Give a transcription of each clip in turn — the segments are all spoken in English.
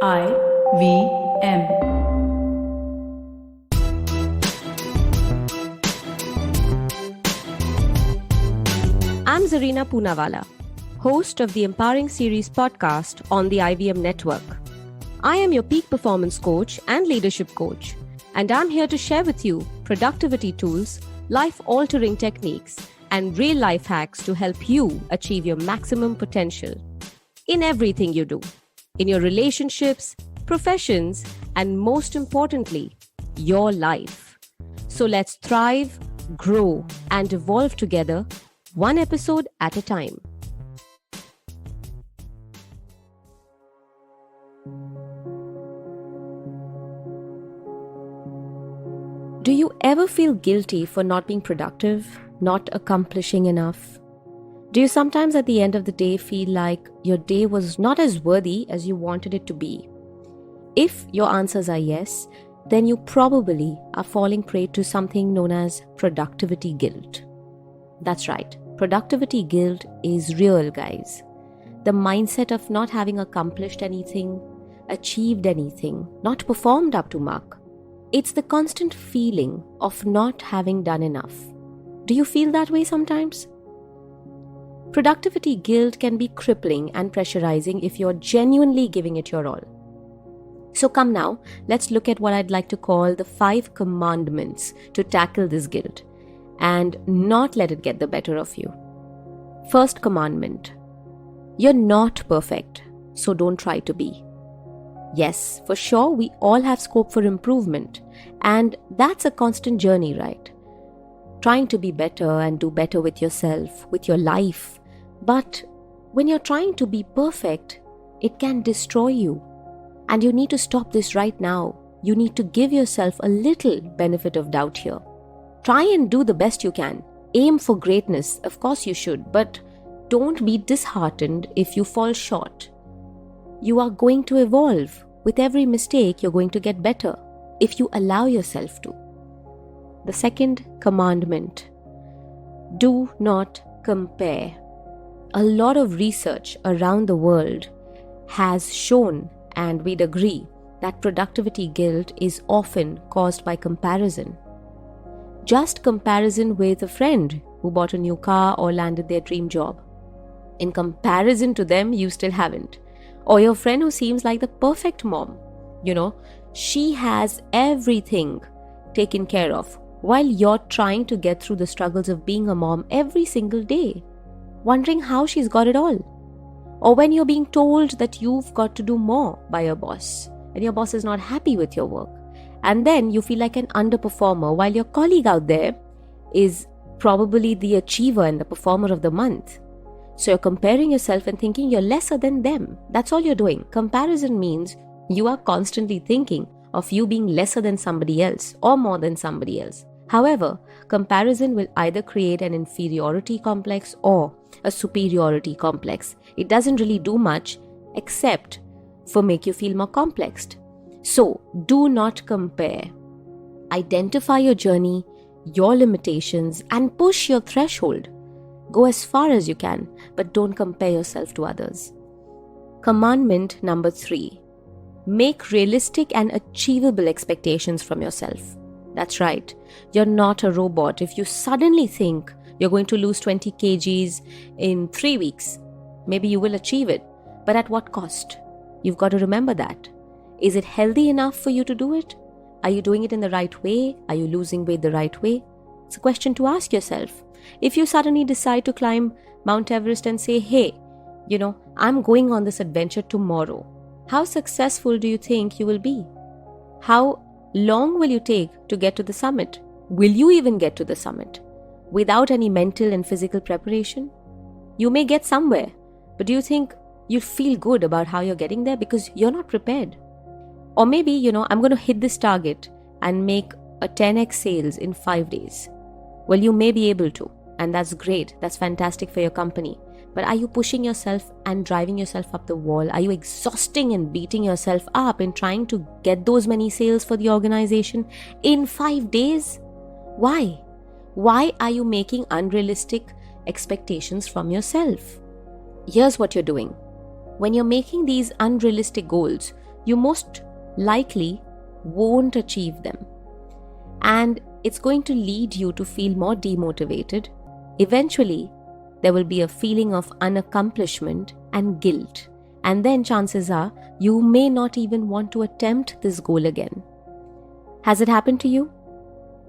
IVM. I'm Zarina Poonawala, host of the Empowering Series podcast on the IVM network. I am your peak performance coach and leadership coach, and I'm here to share with you productivity tools, life-altering techniques, and real-life hacks to help you achieve your maximum potential in everything you do, in your relationships, professions, and most importantly, your life. So let's thrive, grow, and evolve together, one episode at a time. Do you ever feel guilty for not being productive, not accomplishing enough? Do you sometimes at the end of the day feel like your day was not as worthy as you wanted it to be? If your answers are yes, then you probably are falling prey to something known as productivity guilt. That's right, productivity guilt is real, guys. The mindset of not having accomplished anything, achieved anything, not performed up to mark. It's the constant feeling of not having done enough. Do you feel that way sometimes? Productivity guilt can be crippling and pressurizing if you're genuinely giving it your all. So come now, let's look at what I'd like to call the 5 commandments to tackle this guilt and not let it get the better of you. First commandment: you're not perfect, so don't try to be. Yes, for sure, we all have scope for improvement, and that's a constant journey, right? Trying to be better and do better with yourself, with your life. But when you're trying to be perfect, it can destroy you. And you need to stop this right now. You need to give yourself a little benefit of doubt here. Try and do the best you can. Aim for greatness, of course you should, but don't be disheartened if you fall short. You are going to evolve. With every mistake, you're going to get better if you allow yourself to. The second commandment: do not compare. A lot of research around the world has shown, and we'd agree, that productivity guilt is often caused by comparison. Just comparison with a friend who bought a new car or landed their dream job. In comparison to them, you still haven't. Or your friend who seems like the perfect mom. She has everything taken care of while you're trying to get through the struggles of being a mom every single day, wondering how she's got it all. Or when you're being told that you've got to do more by your boss and your boss is not happy with your work, and then you feel like an underperformer while your colleague out there is probably the achiever and the performer of the month. So you're comparing yourself and thinking you're lesser than them. That's all you're doing. Comparison means you are constantly thinking of you being lesser than somebody else or more than somebody else. However, comparison will either create an inferiority complex or a superiority complex. It doesn't really do much except for make you feel more complexed. So do not compare. Identify your journey, your limitations, and push your threshold. Go as far as you can, but don't compare yourself to others. Commandment number 3. Make realistic and achievable expectations from yourself. That's right. You're not a robot. If you suddenly think you're going to lose 20 kgs in 3 weeks, maybe you will achieve it. But at what cost? You've got to remember that. Is it healthy enough for you to do it? Are you doing it in the right way? Are you losing weight the right way? It's a question to ask yourself. If you suddenly decide to climb Mount Everest and say, hey, I'm going on this adventure tomorrow, how successful do you think you will be? How long will you take to get to the summit? Will you even get to the summit? Without any mental and physical preparation? You may get somewhere, but do you think you'll feel good about how you're getting there? Because you're not prepared. Or maybe, I'm going to hit this target and make a 10x sales in 5 days. Well, you may be able to, and that's great. That's fantastic for your company. But are you pushing yourself and driving yourself up the wall? Are you exhausting and beating yourself up in trying to get those many sales for the organization in 5 days? Why? Why are you making unrealistic expectations from yourself? Here's what you're doing. When you're making these unrealistic goals, you most likely won't achieve them. And it's going to lead you to feel more demotivated. Eventually, there will be a feeling of unaccomplishment and guilt. And then chances are you may not even want to attempt this goal again. Has it happened to you?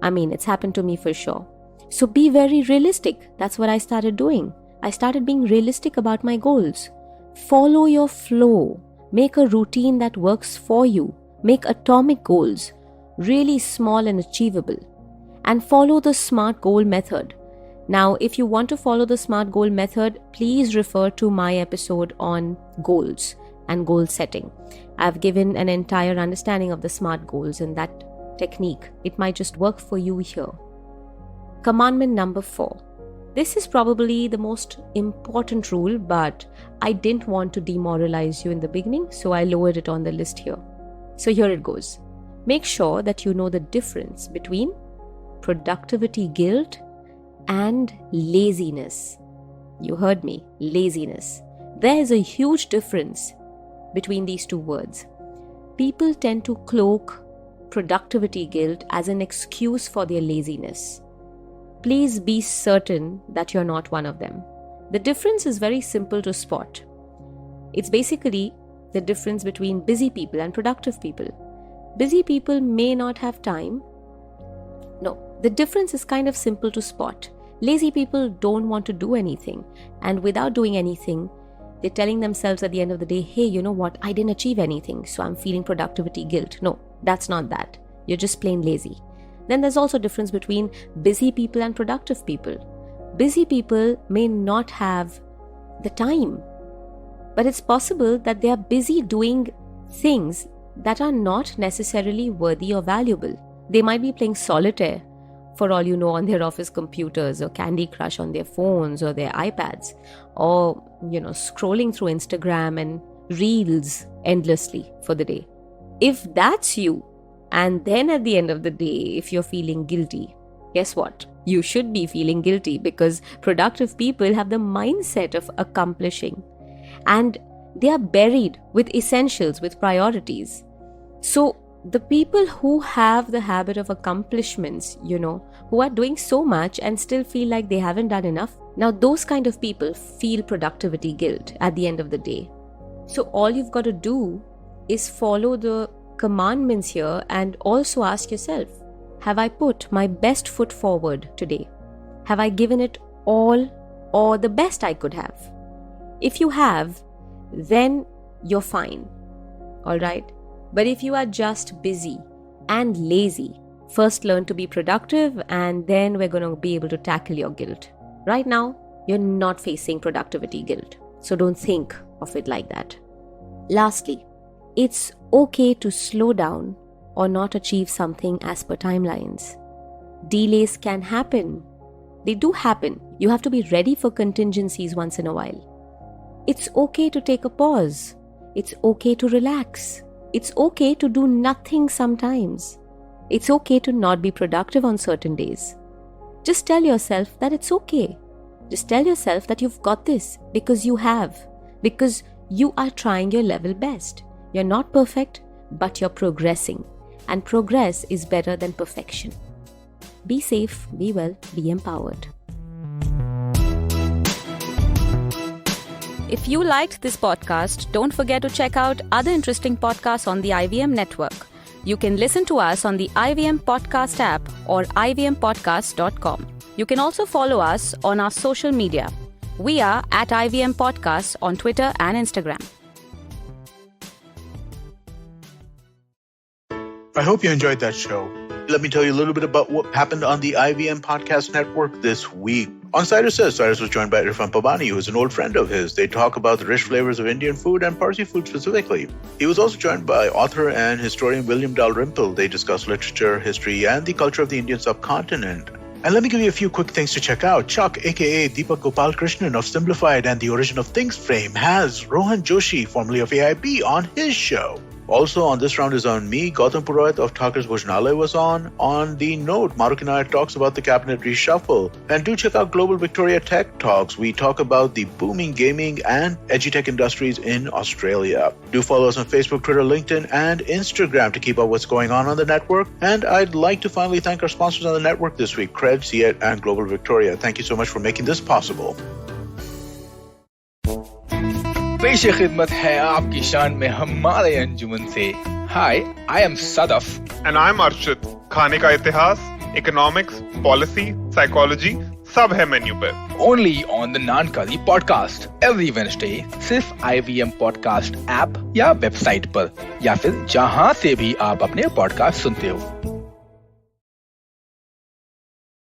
I mean, it's happened to me for sure. So be very realistic. That's what I started doing. I started being realistic about my goals. Follow your flow. Make a routine that works for you. Make atomic goals, really small and achievable. And follow the SMART goal method. Now, if you want to follow the SMART goal method, please refer to my episode on goals and goal setting. I've given an entire understanding of the SMART goals and that technique. It might just work for you here. Commandment number 4. This is probably the most important rule, but I didn't want to demoralize you in the beginning, so I lowered it on the list here. So here it goes. Make sure that you know the difference between productivity guilt and laziness. You heard me, laziness. There is a huge difference between these two words. People tend to cloak productivity guilt as an excuse for their laziness. Please be certain that you're not one of them. The difference is very simple to spot. It's basically the difference between busy people and productive people. Busy people may not have time. No, the difference is kind of simple to spot. Lazy people don't want to do anything, and without doing anything, they're telling themselves at the end of the day, hey, you know what, I didn't achieve anything, so I'm feeling productivity guilt. No, that's not that. You're just plain lazy. Then there's also a difference between busy people and productive people. Busy people may not have the time, but it's possible that they are busy doing things that are not necessarily worthy or valuable. They might be playing solitaire, for all you know, on their office computers, or Candy Crush on their phones or their iPads, or, scrolling through Instagram and Reels endlessly for the day. If that's you, and then at the end of the day, if you're feeling guilty, guess what? You should be feeling guilty, because productive people have the mindset of accomplishing, and they are buried with essentials, with priorities. So the people who have the habit of accomplishments, who are doing so much and still feel like they haven't done enough, now those kind of people feel productivity guilt at the end of the day. So all you've got to do is follow the commandments here and also ask yourself, have I put my best foot forward today? Have I given it all or the best I could have? If you have, then you're fine. All right? But if you are just busy and lazy, first learn to be productive, and then we're going to be able to tackle your guilt. Right now, you're not facing productivity guilt, so don't think of it like that. Lastly, it's okay to slow down or not achieve something as per timelines. Delays can happen. They do happen. You have to be ready for contingencies once in a while. It's okay to take a pause. It's okay to relax. It's okay to do nothing sometimes. It's okay to not be productive on certain days. Just tell yourself that it's okay. Just tell yourself that you've got this, because you have. Because you are trying your level best. You're not perfect, but you're progressing. And progress is better than perfection. Be safe, be well, be empowered. If you liked this podcast, don't forget to check out other interesting podcasts on the IVM network. You can listen to us on the IVM Podcast app or ivmpodcast.com. You can also follow us on our social media. We are at IVM Podcasts on Twitter and Instagram. I hope you enjoyed that show. Let me tell you a little bit about what happened on the IVM Podcast Network this week. On Cyrus Says, Cyrus was joined by Irfan Pabani, who is an old friend of his. They talk about the rich flavors of Indian food and Parsi food specifically. He was also joined by author and historian William Dalrymple. They discuss literature, history, and the culture of the Indian subcontinent. And let me give you a few quick things to check out. Chuck, aka Deepak Gopal Krishnan of Simplified and the Origin of Things fame, has Rohan Joshi, formerly of AIB, on his show. Also on this round is on me. Gautam Purohit of Thakur's Bhojnalaya was on. On the note, Maruk Inayat talks about the cabinet reshuffle. And do check out Global Victoria Tech Talks. We talk about the booming gaming and edutech industries in Australia. Do follow us on Facebook, Twitter, LinkedIn, and Instagram to keep up what's going on the network. And I'd like to finally thank our sponsors on the network this week, Cred, CET, and Global Victoria. Thank you so much for making this possible. पेशे खिदमत है आपकी शान में हमारे अंजुमन से. Hi, I am Sadaf. And I'm Arshit. खाने का इतिहास, economics, policy, psychology, सब है मेन्यू पे. Only on the Nankali podcast every Wednesday. सिर्फ IVM podcast ऐप या वेबसाइट पर या फिर जहां से भी आप अपने पॉडकास्ट सुनते हो.